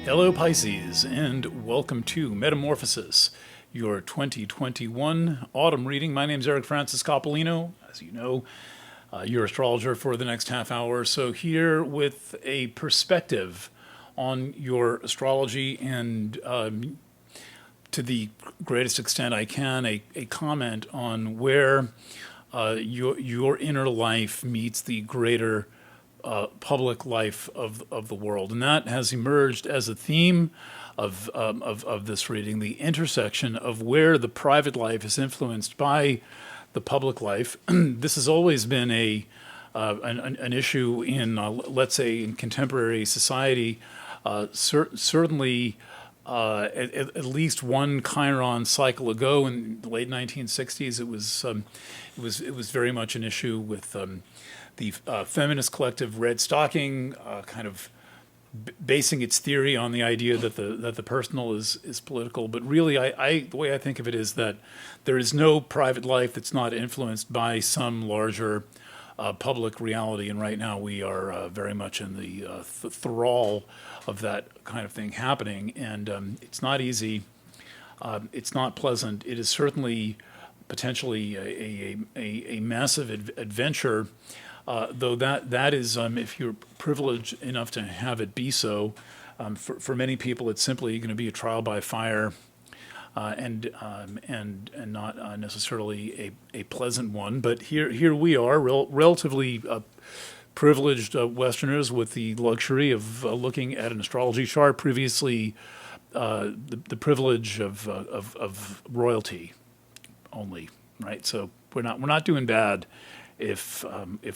Hello Pisces, and welcome to Metamorphosis, your 2021 autumn reading. My name is Eric Francis Coppolino, as you know, your astrologer for the next half hour. So here with a perspective on your astrology and to the greatest extent I can, a comment on where your inner life meets the greater public life of the world. And that has emerged as a theme of this reading, the intersection of where the private life is influenced by the public life. This has always been an issue in, let's say, in contemporary society. Certainly, at least one Chiron cycle ago in the late 1960s, it was very much an issue with the feminist collective Red Stocking, kind of basing its theory on the idea that the personal is political. But really, the way I think of it is that there is no private life that's not influenced by some larger public reality. And right now, we are very much in the thrall of that kind of thing happening. And it's not easy. It's not pleasant. It is certainly potentially a massive adventure. Though that is, if you're privileged enough to have it be so, for many people, it's simply going to be a trial by fire, and not necessarily a pleasant one. But here we are, relatively privileged Westerners with the luxury of looking at an astrology chart. Previously, the privilege of royalty only, right? So we're not doing bad if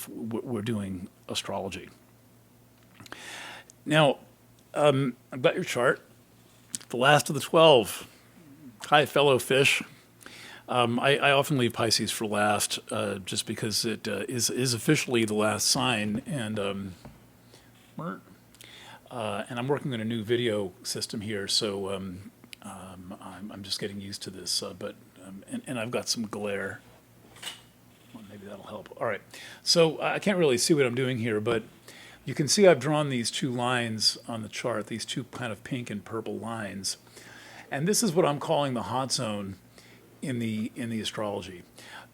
we're doing astrology. Now, I've got your chart. The last of the 12. Hi, fellow fish. I often leave Pisces for last, just because it is officially the last sign, and I'm working on a new video system here, so I'm just getting used to this. And I've got some glare. Well, maybe that'll help. All right. So I can't really see what I'm doing here, but you can see I've drawn these two lines on the chart, these two kind of pink and purple lines. And this is what I'm calling the hot zone in the astrology.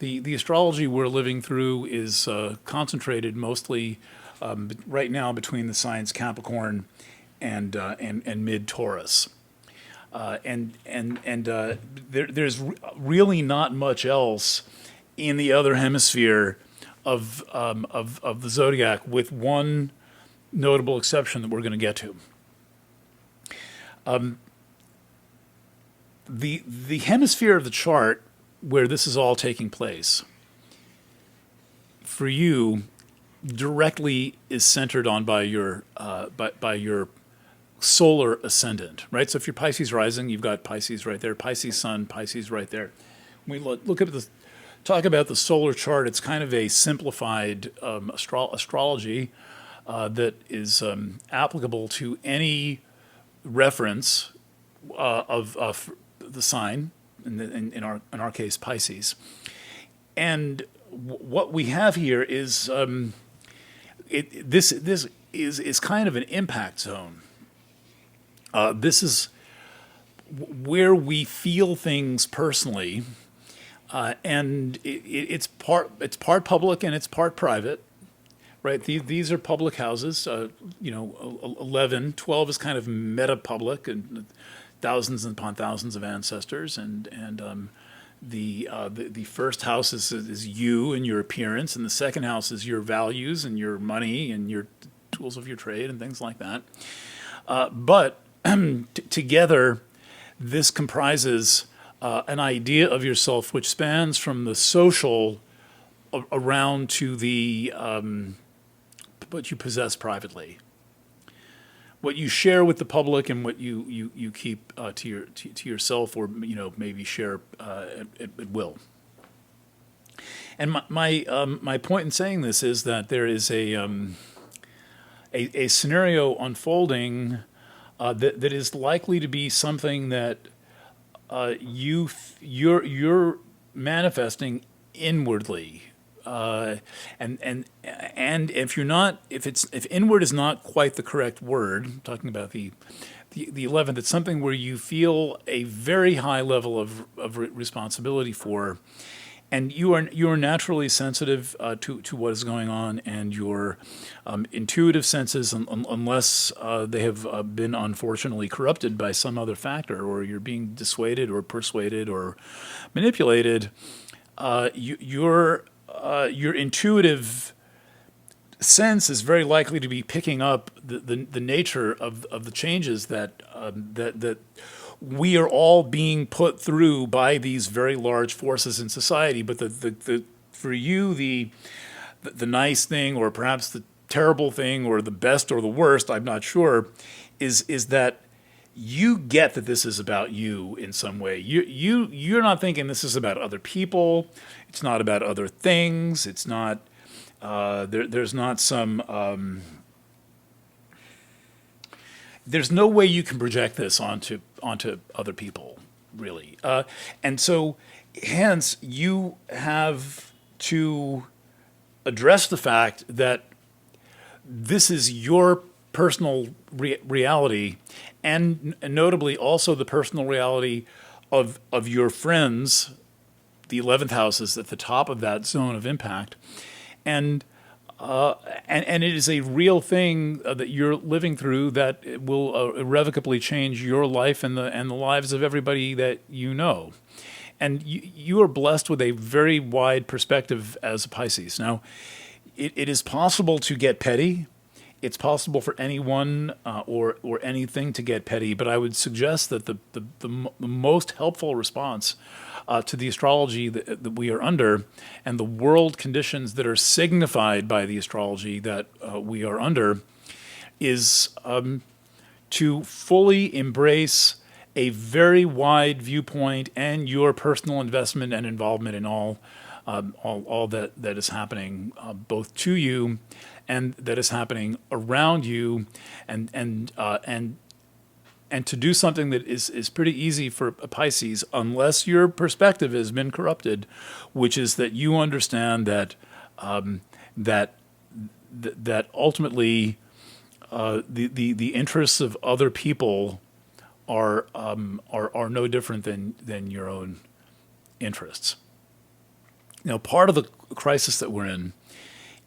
The astrology we're living through is concentrated mostly right now between the signs Capricorn and mid-Taurus. There's really not much else in the other hemisphere of the zodiac, with one notable exception that we're going to get to. The hemisphere of the chart where this is all taking place for you directly is centered on by your solar ascendant, right? So if you're Pisces rising, you've got Pisces right there, Pisces sun, Pisces right there. When we look at the talk about the solar chart, it's kind of a simplified astrology that is applicable to any reference of the sign, in our case Pisces. And what we have here is this is kind of an impact zone. This is where we feel things personally. And it's part public and it's part private, right? These are public houses. 11, 12 is kind of meta public, and thousands upon thousands of ancestors. And the first house is you and your appearance, and the second house is your values and your money and your tools of your trade and things like that. But together, this comprises an idea of yourself which spans from the social around to the what you possess privately, what you share with the public, and what you keep to yourself, or maybe share at will. And my point in saying this is that there is a scenario unfolding that is likely to be something that you're manifesting inwardly, and if inward is not quite the correct word, I'm talking about the the 11th, it's something where you feel a very high level of responsibility for, and you are naturally sensitive to what is going on, and your intuitive senses, unless they have been unfortunately corrupted by some other factor, or you're being dissuaded or persuaded or manipulated, your intuitive sense is very likely to be picking up the nature of the changes that we are all being put through by these very large forces in society. But for you, the nice thing, or perhaps the terrible thing, or the best or the worst, I'm not sure, is that you get that this is about you in some way. You're not thinking this is about other people. It's not about other things. It's not. There's not some. There's no way you can project this onto other people, really. And so, hence, you have to address the fact that this is your personal reality, and notably also the personal reality of your friends. The 11th house is at the top of that zone of impact, and it is a real thing that you're living through that will irrevocably change your life and the lives of everybody that you know. And you are blessed with a very wide perspective as a Pisces. Now, it is possible to get petty. It's possible for anyone or anything to get petty, but I would suggest that the most helpful response to the astrology that we are under, and the world conditions that are signified by the astrology that we are under, is to fully embrace a very wide viewpoint and your personal investment and involvement in all that is happening, both to you and that is happening around you, and to do something that is pretty easy for a Pisces, unless your perspective has been corrupted, which is that you understand that that ultimately the interests of other people are no different than your own interests. Now, part of the crisis that we're in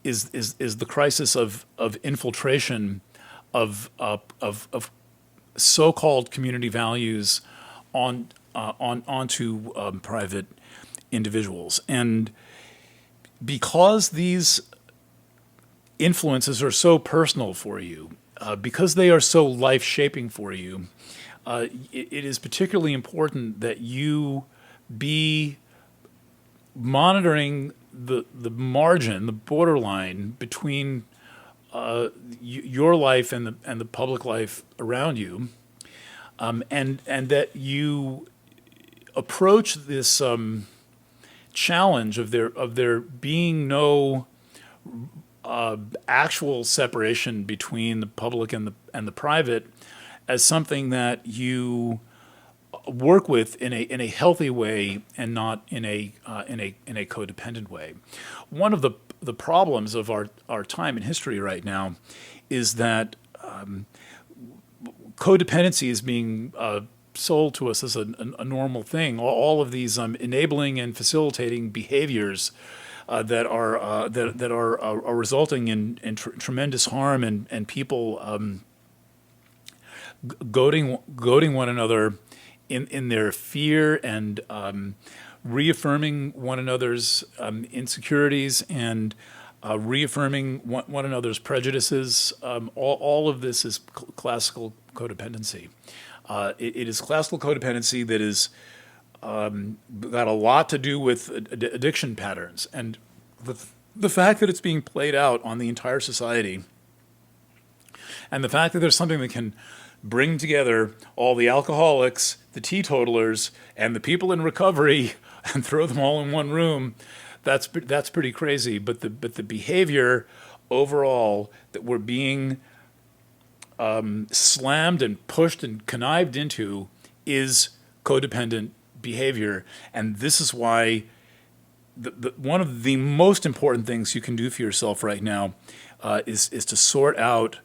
is the crisis of infiltration of so-called community values onto private individuals, and because these influences are so personal for you, because they are so life-shaping for you, it is particularly important that you be monitoring the margin, the borderline between your life and the public life around you, and that you approach this challenge of there being no actual separation between the public and the private as something that you work with in a healthy way, and not in a codependent way. One of the problems of our time in history right now is that codependency is being sold to us as a normal thing. All of these enabling and facilitating behaviors that are resulting in tremendous harm, and people goading one another in their fear, and reaffirming one another's insecurities, and reaffirming one another's prejudices. All of this is classical codependency. It is classical codependency that is got a lot to do with addiction patterns, and the fact that it's being played out on the entire society, and the fact that there's something that can bring together all the alcoholics, the teetotalers, and the people in recovery, and throw them all in one room. That's pretty crazy. But the behavior overall that we're being slammed and pushed and connived into is codependent behavior, and this is why one of the most important things you can do for yourself right now is to sort out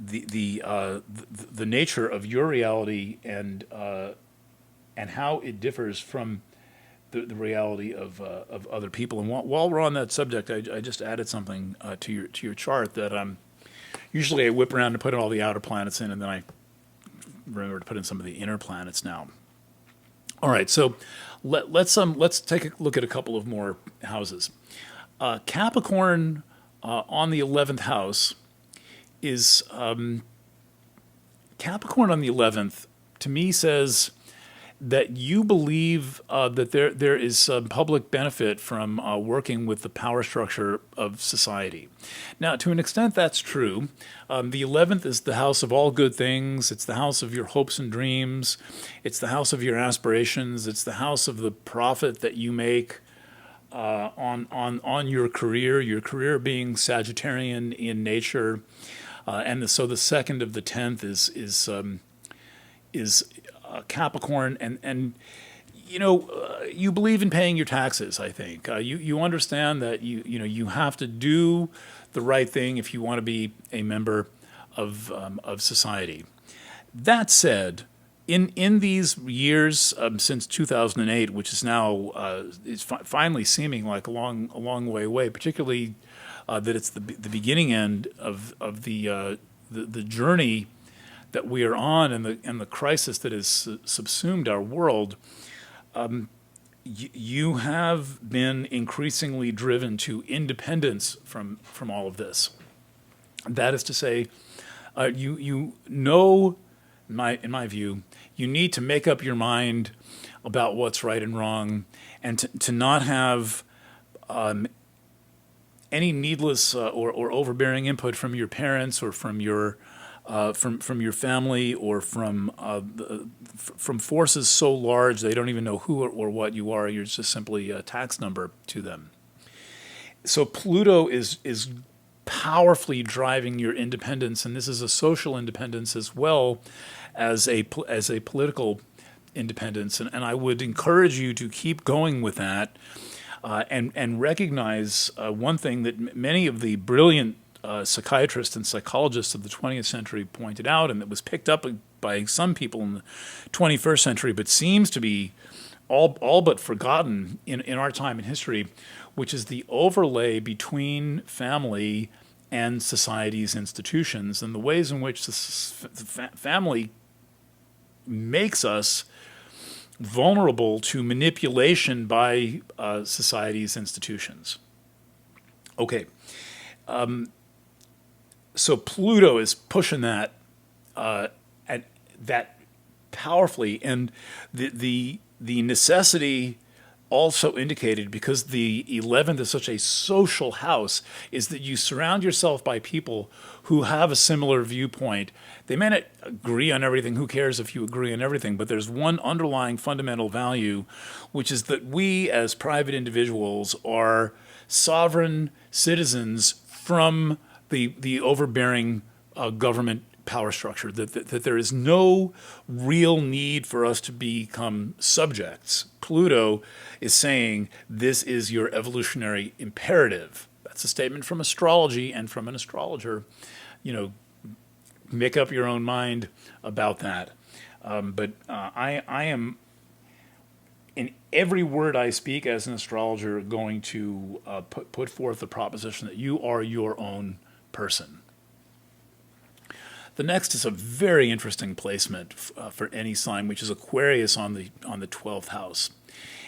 the nature of your reality and how it differs from the reality of other people. And while we're on that subject, I just added something to your chart that usually I whip around to put all the outer planets in, and then I remember to put in some of the inner planets now. All right, so let's take a look at a couple of more houses. Capricorn on the 11th house is Capricorn on the 11th, to me, says that you believe that there is some public benefit from working with the power structure of society. Now, to an extent, that's true. The 11th is the house of all good things. It's the house of your hopes and dreams. It's the house of your aspirations. It's the house of the profit that you make on your career being Sagittarian in nature. So the second of the 10th is Capricorn, and you believe in paying your taxes. I think you understand that you have to do the right thing if you want to be a member of society. That said, in these years since 2008, which is now is finally seeming like a long way away, particularly that it's the beginning end of the journey that we are on, and the crisis that has subsumed our world, you have been increasingly driven to independence from all of this. That is to say, in my view, you need to make up your mind about what's right and wrong, and to not have any needless or overbearing input from your parents or from your family, or from forces so large they don't even know who or what you are. You're just simply a tax number to them. So Pluto is powerfully driving your independence, and this is a social independence as well as a political independence. And I would encourage you to keep going with that, and recognize one thing that many of the brilliant psychiatrists and psychologists of the 20th century pointed out, and that was picked up by some people in the 21st century, but seems to be all but forgotten in our time in history, which is the overlay between family and society's institutions, and the ways in which the family makes us vulnerable to manipulation by society's institutions. Okay. So Pluto is pushing that that powerfully, and the necessity also indicated, because the 11th is such a social house, is that you surround yourself by people who have a similar viewpoint. They may not agree on everything. Who cares if you agree on everything? But there's one underlying fundamental value, which is that we as private individuals are sovereign citizens from the overbearing government power structure, that there is no real need for us to become subjects. Pluto is saying this is your evolutionary imperative. That's a statement from astrology and from an astrologer. Make up your own mind about that. But I am, in every word I speak as an astrologer, going to put forth the proposition that you are your own person. The next is a very interesting placement for any sign, which is Aquarius on the 12th house.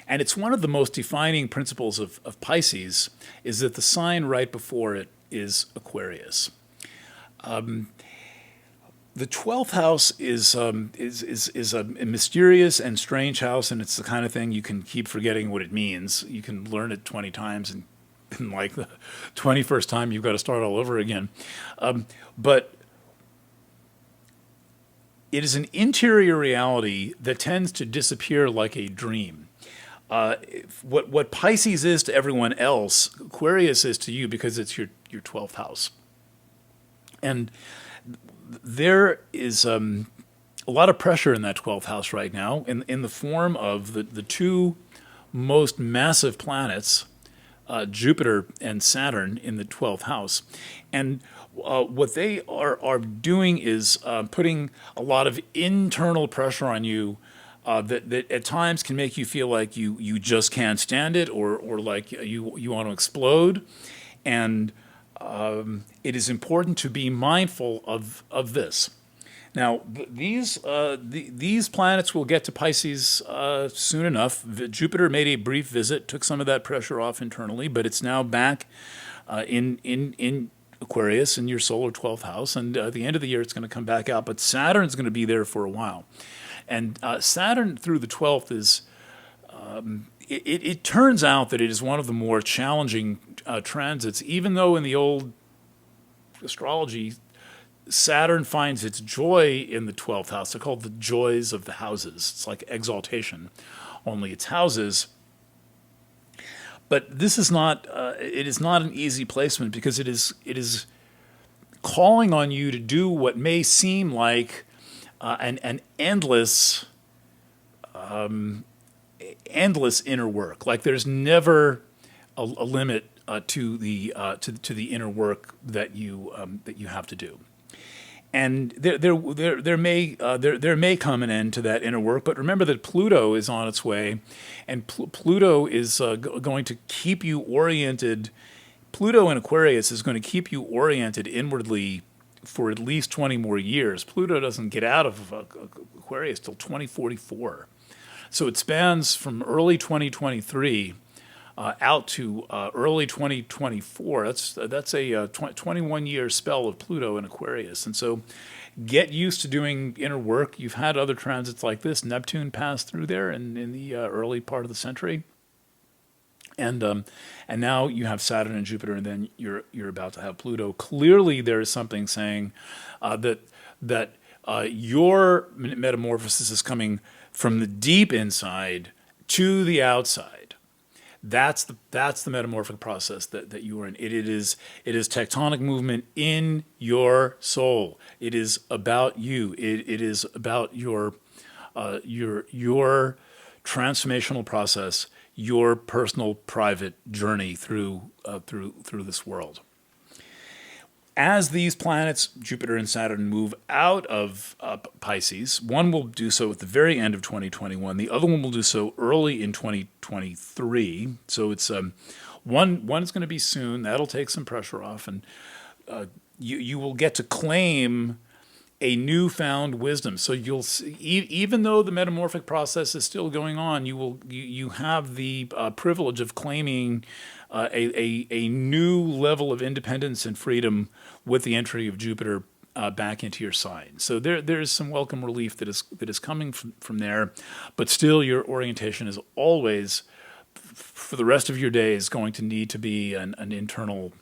And it's one of the most defining principles of Pisces, is that the sign right before it is Aquarius. The 12th house is a mysterious and strange house, and it's the kind of thing you can keep forgetting what it means. You can learn it 20 times, and like the 21st time, you've got to start all over again. But it is an interior reality that tends to disappear like a dream. What Pisces is to everyone else, Aquarius is to you, because it's your 12th house. And there is a lot of pressure in that 12th house right now, in the form of the two most massive planets Jupiter and Saturn in the 12th house. And what they are doing is putting a lot of internal pressure on you that at times can make you feel like you just can't stand it, or like you want to explode. And it is important to be mindful of this. Now, these planets will get to Pisces soon enough. Jupiter made a brief visit, took some of that pressure off internally, but it's now back in Aquarius in your solar 12th house, and at the end of the year it's going to come back out. But Saturn's going to be there for a while, and Saturn through the 12th is. It turns out that it is one of the more challenging transits, even though in the old astrology Saturn finds its joy in the 12th house. They're called the joys of the houses. It's like exaltation, only it's houses. But this is not. It is not an easy placement because it is calling on you to do what may seem like an endless inner work. Like there's never a limit to the inner work that you have to do. And there may come an end to that inner work, but remember that Pluto is on its way, and Pluto is going to keep you oriented. Pluto in Aquarius is going to keep you oriented inwardly for at least 20 more years. Pluto doesn't get out of Aquarius till 2044, so it spans from early 2023 out to early 2024. That's a 21-year spell of Pluto in Aquarius. And so get used to doing inner work. You've had other transits like this. Neptune passed through there in the early part of the century. And now you have Saturn and Jupiter, and then you're about to have Pluto. Clearly there is something saying that your metamorphosis is coming from the deep inside to the outside. That's the metamorphic process that you are in. It is tectonic movement in your soul. It is about you. It is about your transformational process, your personal private journey through this world. As these planets, Jupiter and Saturn, move out of Pisces, one will do so at the very end of 2021. The other one will do so early in 2023. So it's one's going to be soon. That'll take some pressure off, and you will get to claim a newfound wisdom. So you'll see, even though the metamorphic process is still going on, you have the privilege of claiming a new level of independence and freedom with the entry of Jupiter back into your sign. So there is some welcome relief that is coming from there, but still your orientation is always, for the rest of your days, going to need to be an internal,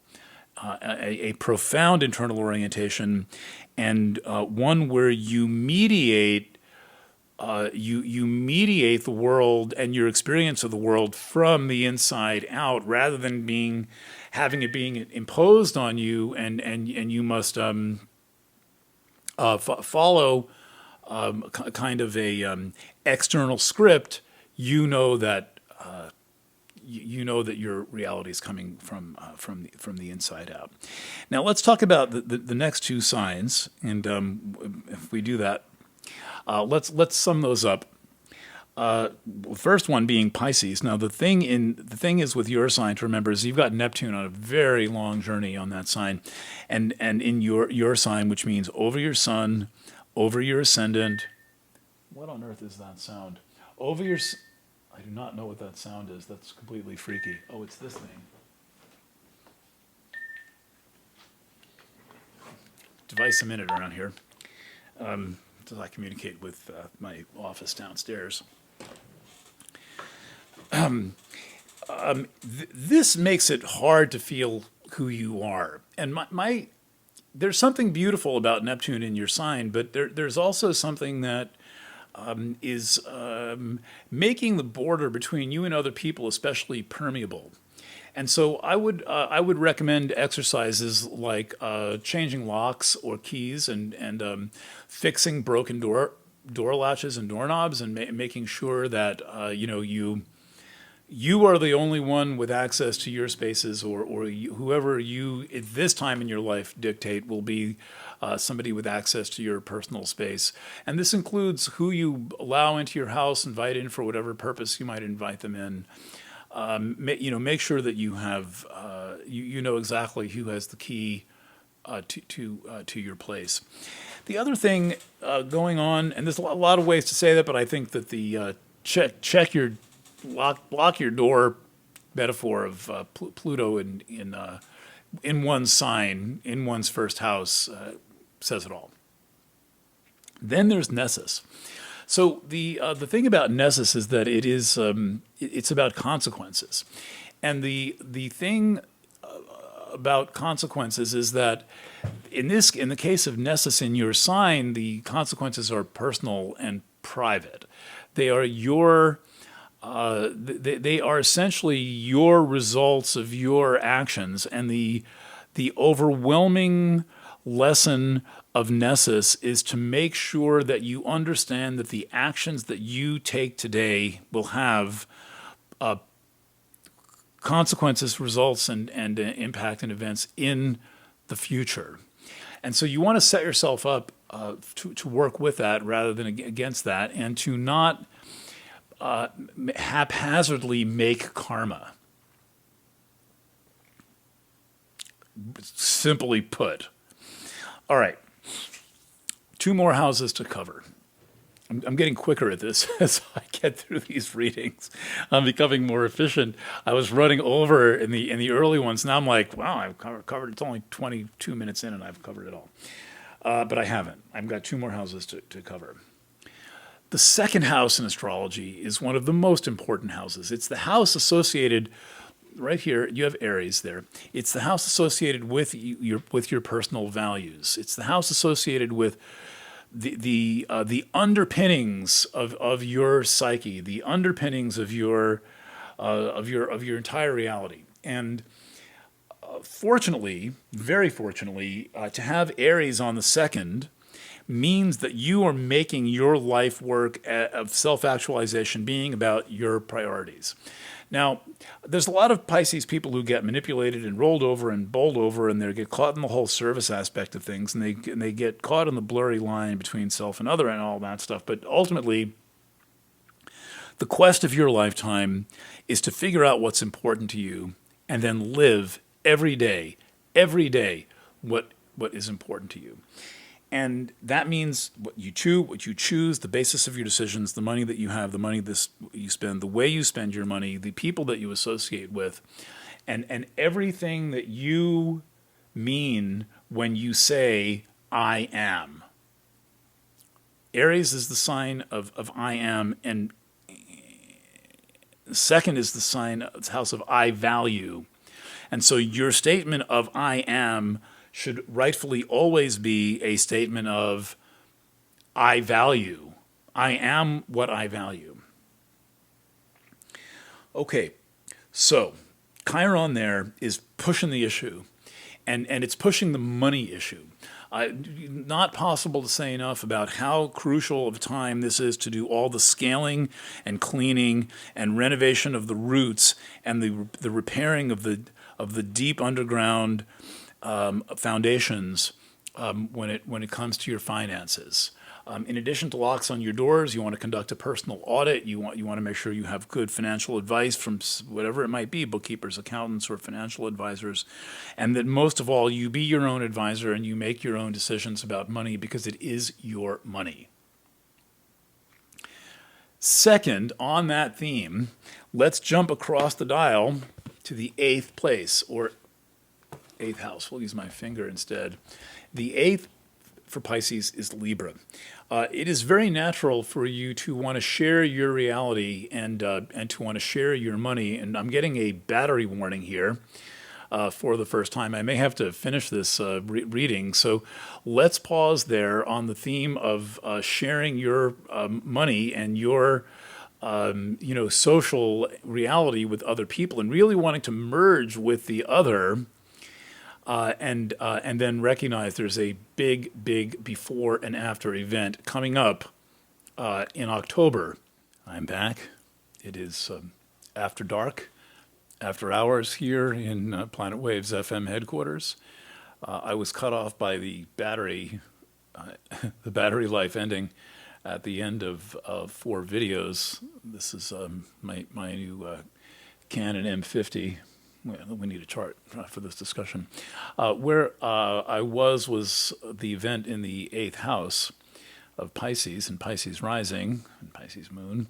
a profound internal orientation, and one where you mediate. You mediate the world and your experience of the world from the inside out, rather than having it being imposed on you, and you must follow kind of a external script. You know that your reality is coming from the inside out. Now let's talk about the next two signs, and if we do that. Let's sum those up. The first one being Pisces. Now the thing is with your sign to remember is you've got Neptune on a very long journey on that sign, and in your sign, which means over your sun, over your ascendant. What on earth is that sound? I do not know what that sound is. That's completely freaky. Oh, it's this thing. Device a minute around here. As I communicate with my office downstairs. This makes it hard to feel who you are. And there's something beautiful about Neptune in your sign, but there's also something that is making the border between you and other people especially permeable. And so I would recommend exercises like changing locks or keys, and fixing broken door latches and doorknobs, and making sure that you are the only one with access to your spaces, or whoever you at this time in your life dictate will be somebody with access to your personal space. And this includes who you allow into your house, invite in for whatever purpose you might invite them in. Make sure that you have you know exactly who has the key to your place. The other thing going on, and there's a lot of ways to say that, but I think that the check your lock your door metaphor of Pluto in one's sign, in one's first house, says it all. Then there's Nessus. So the thing about Nessus is that it's about consequences, and the thing about consequences is that in the case of Nessus in your sign, the consequences are personal and private. They are they are essentially your results of your actions, and the overwhelming lesson of Nessus is to make sure that you understand that the actions that you take today will have consequences, results, and impact and events in the future. And so you want to set yourself up to work with that rather than against that, and to not haphazardly make karma. Simply put. All right. 2 more houses to cover. I'm getting quicker at this as I get through these readings. I'm becoming more efficient. I was running over in the early ones. Now I'm like, wow, I've covered. It's only 22 minutes in and I've covered it all. But I haven't. I've got 2 more houses to cover. The second house in astrology is one of the most important houses. It's the house associated, right here, you have Aries there. It's the house associated with your personal values. It's the house associated with the underpinnings of your psyche, the underpinnings of your entire reality. And fortunately, very fortunately, to have Aries on the second means that you are making your life work of self-actualization being about your priorities. Now, there's a lot of Pisces people who get manipulated and rolled over and bowled over, and they get caught in the whole service aspect of things, and they get caught in the blurry line between self and other and all that stuff. But ultimately, the quest of your lifetime is to figure out what's important to you and then live every day, what is important to you. And that means what you choose, the basis of your decisions, the money that you have, the money you spend, the way you spend your money, the people that you associate with, and everything that you mean when you say, I am. Aries is the sign of I am, and second is the sign, it's house of I value. And so your statement of I am should rightfully always be a statement of I value. I am what I value. Okay, so Chiron there is pushing the issue, and it's pushing the money issue. Not possible to say enough about how crucial of a time this is to do all the scaling and cleaning and renovation of the roots and the repairing of the deep underground foundations when it comes to your finances. In addition to locks on your doors, you want to conduct a personal audit. You want to make sure you have good financial advice from whatever it might be, bookkeepers, accountants, or financial advisors, and that most of all, you be your own advisor and you make your own decisions about money because it is your money. Second, on that theme, let's jump across the dial to the 8th place, or 8th house. We'll use my finger instead. The 8th for Pisces is Libra. It is very natural for you to want to share your reality and to want to share your money. And I'm getting a battery warning here for the first time. I may have to finish this reading. So let's pause there on the theme of sharing your money and your social reality with other people, and really wanting to merge with the other. And then recognize there's a big before and after event coming up in October. I'm back. It is after dark, after hours here in Planet Waves FM headquarters. I was cut off by the battery life ending at the end of 4 videos. This is my new Canon M50. We need a chart for this discussion. Where I was the event in the 8th house of Pisces and Pisces rising and Pisces moon,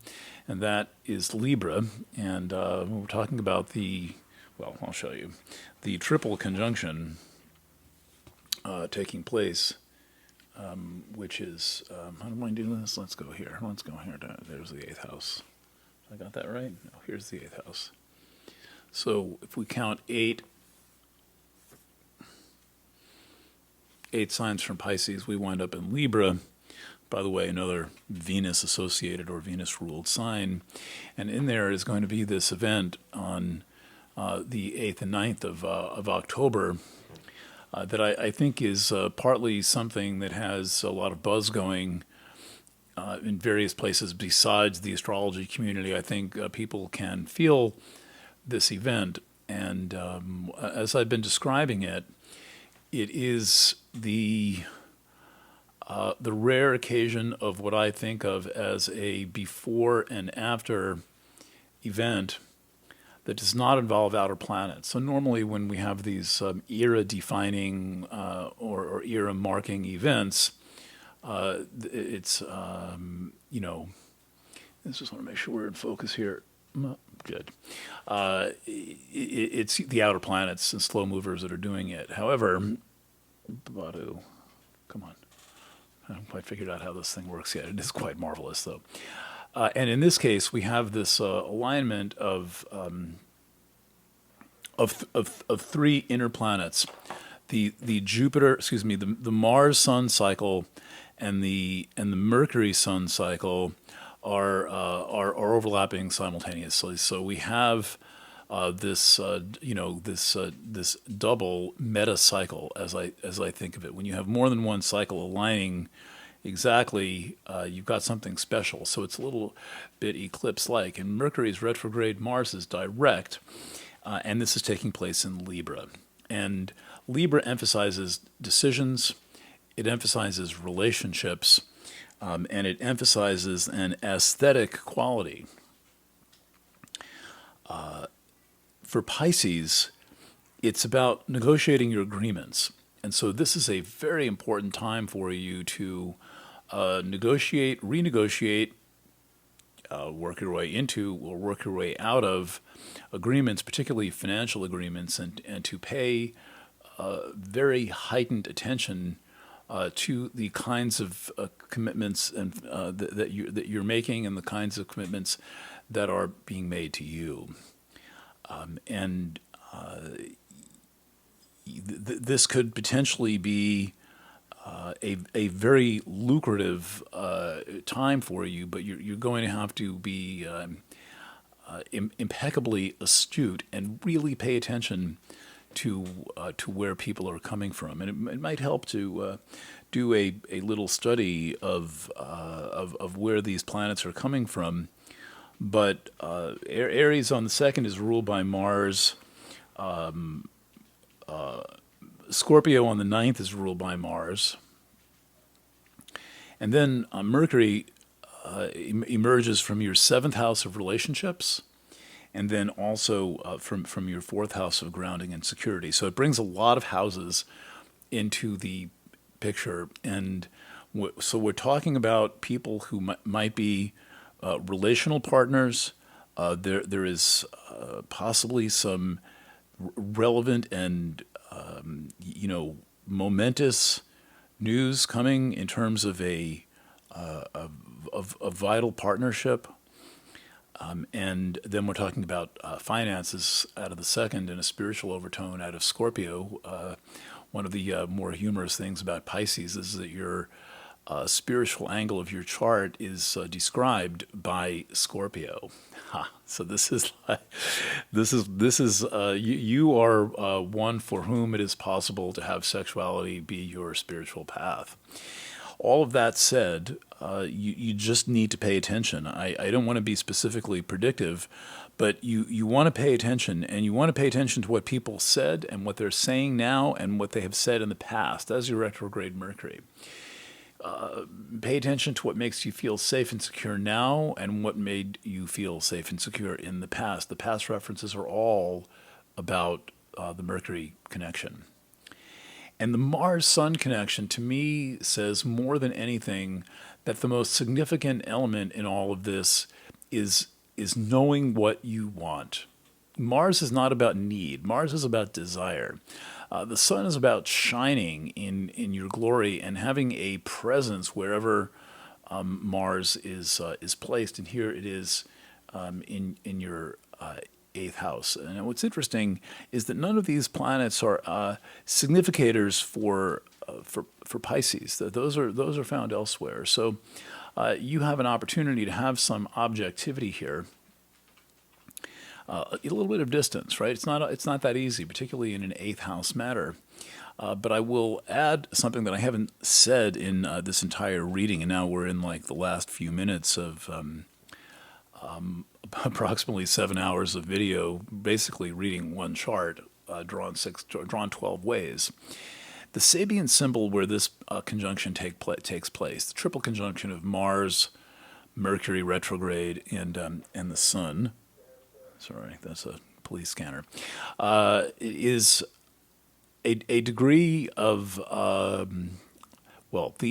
and that is Libra. And we're talking about I'll show you, the triple conjunction taking place, which is, how do I do this? Let's go here. There's the 8th house. I got that right? No, here's the 8th house. So if we count 8 signs from Pisces, we wind up in Libra. By the way, another Venus-associated or Venus-ruled sign. And in there is going to be this event on the 8th and 9th of October that I think is partly something that has a lot of buzz going in various places besides the astrology community. I think people can feel this event, and as I've been describing it, it is the rare occasion of what I think of as a before and after event that does not involve outer planets. So normally when we have these era-defining or era-marking events, it's, I just want to make sure we're in focus here. Good. It's the outer planets and slow movers that are doing it. However, Badu, come on. I haven't quite figured out how this thing works yet. It is quite marvelous, though. And in this case, we have this alignment of 3 inner planets: the Jupiter, the Mars Sun cycle, and the Mercury Sun cycle are overlapping simultaneously. So we have this double meta cycle, as I think of it. When you have more than one cycle aligning exactly, you've got something special. So it's a little bit eclipse-like. And Mercury is retrograde, Mars is direct, and this is taking place in Libra. And Libra emphasizes decisions, it emphasizes relationships, and it emphasizes an aesthetic quality. For Pisces, it's about negotiating your agreements. And so this is a very important time for you to negotiate, renegotiate, work your way into or work your way out of agreements, particularly financial agreements, and to pay very heightened attention to the kinds of commitments and that you're making, and the kinds of commitments that are being made to you. This could potentially be a very lucrative time for you, but you're going to have to be impeccably astute and really pay attention to where people are coming from. And it might help to do a little study of where these planets are coming from. But Aries on the 2nd is ruled by Mars. Scorpio on the 9th is ruled by Mars. And then Mercury emerges from your 7th house of relationships, and then also from your 4th house of grounding and security. So it brings a lot of houses into the picture. And so we're talking about people who might be relational partners. There is possibly some relevant and momentous news coming in terms of a vital partnership. And then we're talking about finances out of the 2nd and a spiritual overtone out of Scorpio. One of the more humorous things about Pisces is that your spiritual angle of your chart is described by Scorpio. So you are one for whom it is possible to have sexuality be your spiritual path. All of that said, you just need to pay attention. I don't want to be specifically predictive, but you want to pay attention, and you want to pay attention to what people said and what they're saying now and what they have said in the past. That's your retrograde Mercury. Pay attention to what makes you feel safe and secure now and what made you feel safe and secure in the past. The past references are all about the Mercury connection. And the Mars-Sun connection, to me, says more than anything that the most significant element in all of this is knowing what you want. Mars is not about need. Mars is about desire. The sun is about shining in your glory and having a presence wherever Mars is placed. And here it is in your eighth house. And what's interesting is that none of these planets are significators for Pisces. Those are found elsewhere. So you have an opportunity to have some objectivity here. A little bit of distance, right? It's not that easy, particularly in an eighth house matter. But I will add something that I haven't said in this entire reading, and now we're in like the last few minutes of approximately 7 hours of video, basically reading one chart, drawn 12 ways. The Sabian symbol where this conjunction takes place, the triple conjunction of Mars, Mercury retrograde, and the Sun. Sorry, that's a police scanner. Is a degree of, the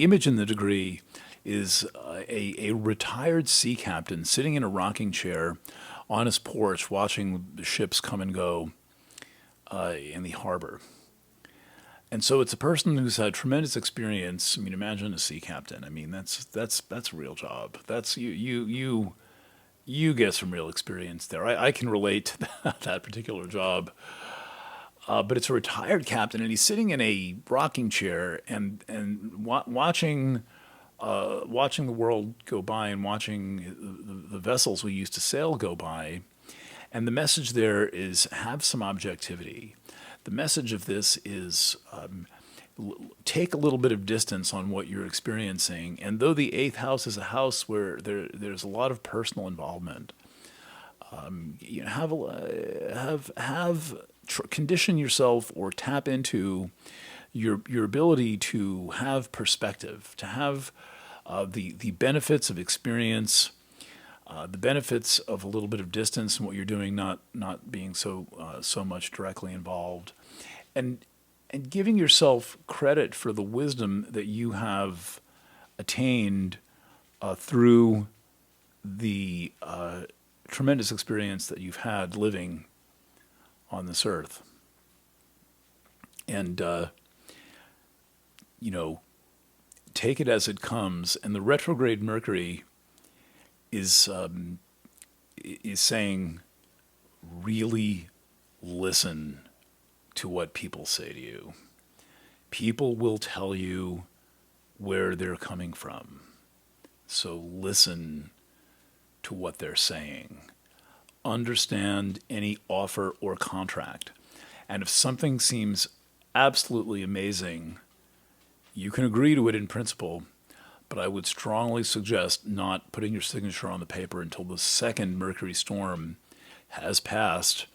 image in the degree is a retired sea captain sitting in a rocking chair on his porch watching the ships come and go in the harbor. And so it's a person who's had tremendous experience. I mean, imagine a sea captain. I mean, that's a real job. That's you get some real experience there. I can relate to that particular job. But it's a retired captain, and he's sitting in a rocking chair and watching the world go by and watching the vessels we used to sail go by. And the message there is have some objectivity. The message of this is take a little bit of distance on what you're experiencing. And though the eighth house is a house where there's a lot of personal involvement, condition yourself or tap into your ability to have perspective, to have the benefits of experience, the benefits of a little bit of distance in what you're doing, not being so much directly involved, and giving yourself credit for the wisdom that you have attained through the tremendous experience that you've had living on this earth. And, take it as it comes. And the retrograde Mercury is saying, really listen to what people say to you. People will tell you where they're coming from. So listen to what they're saying. Understand any offer or contract. And if something seems absolutely amazing, you can agree to it in principle, but I would strongly suggest not putting your signature on the paper until the second Mercury storm has passed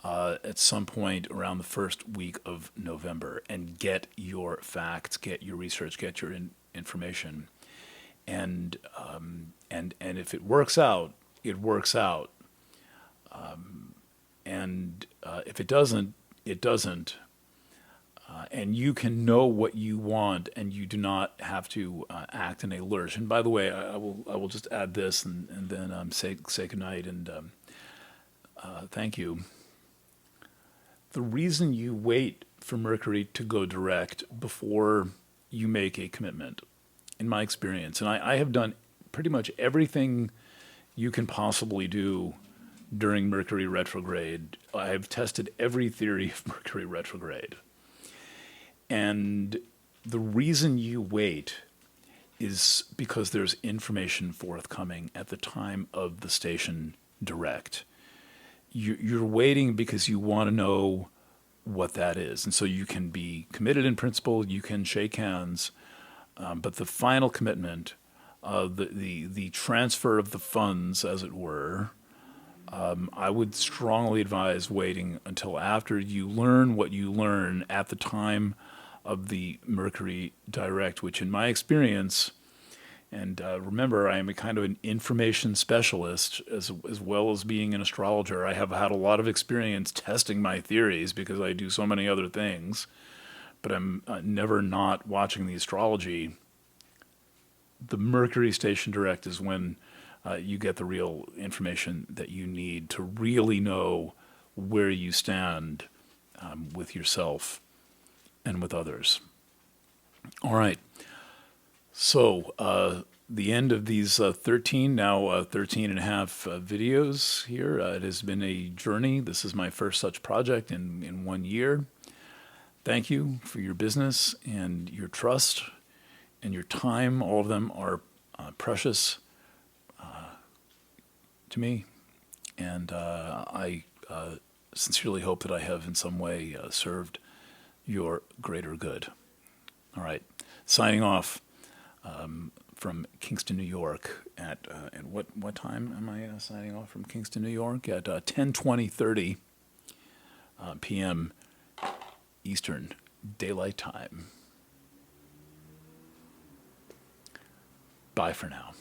at some point around the first week of November, and get your facts, get your research, get your information, and if it works out, it works out, and if it doesn't, it doesn't. And you can know what you want, and you do not have to act in a lurch. And by the way, I will just add this, and then say goodnight and thank you. The reason you wait for Mercury to go direct before you make a commitment, in my experience, and I have done pretty much everything you can possibly do during Mercury retrograde. I have tested every theory of Mercury retrograde. And the reason you wait is because there's information forthcoming at the time of the station direct. You're waiting because you want to know what that is. And so you can be committed in principle, you can shake hands, But the final commitment, the transfer of the funds, as it were, I would strongly advise waiting until after you learn what you learn at the time of the Mercury direct, which in my experience, and remember, I am a kind of an information specialist as well as being an astrologer. I have had a lot of experience testing my theories because I do so many other things, but I'm never not watching the astrology. The Mercury station direct is when you get the real information that you need to really know where you stand with yourself and with others. All right. So the end of these 13 and a half videos here. It has been a journey. This is my first such project in 1 year. Thank you for your business and your trust and your time. All of them are precious to me, and I sincerely hope that I have in some way served your greater good. All right, signing off from Kingston, New York at what time am I signing off from Kingston, New York? At 10:20:30 p.m. Eastern Daylight Time. Bye for now.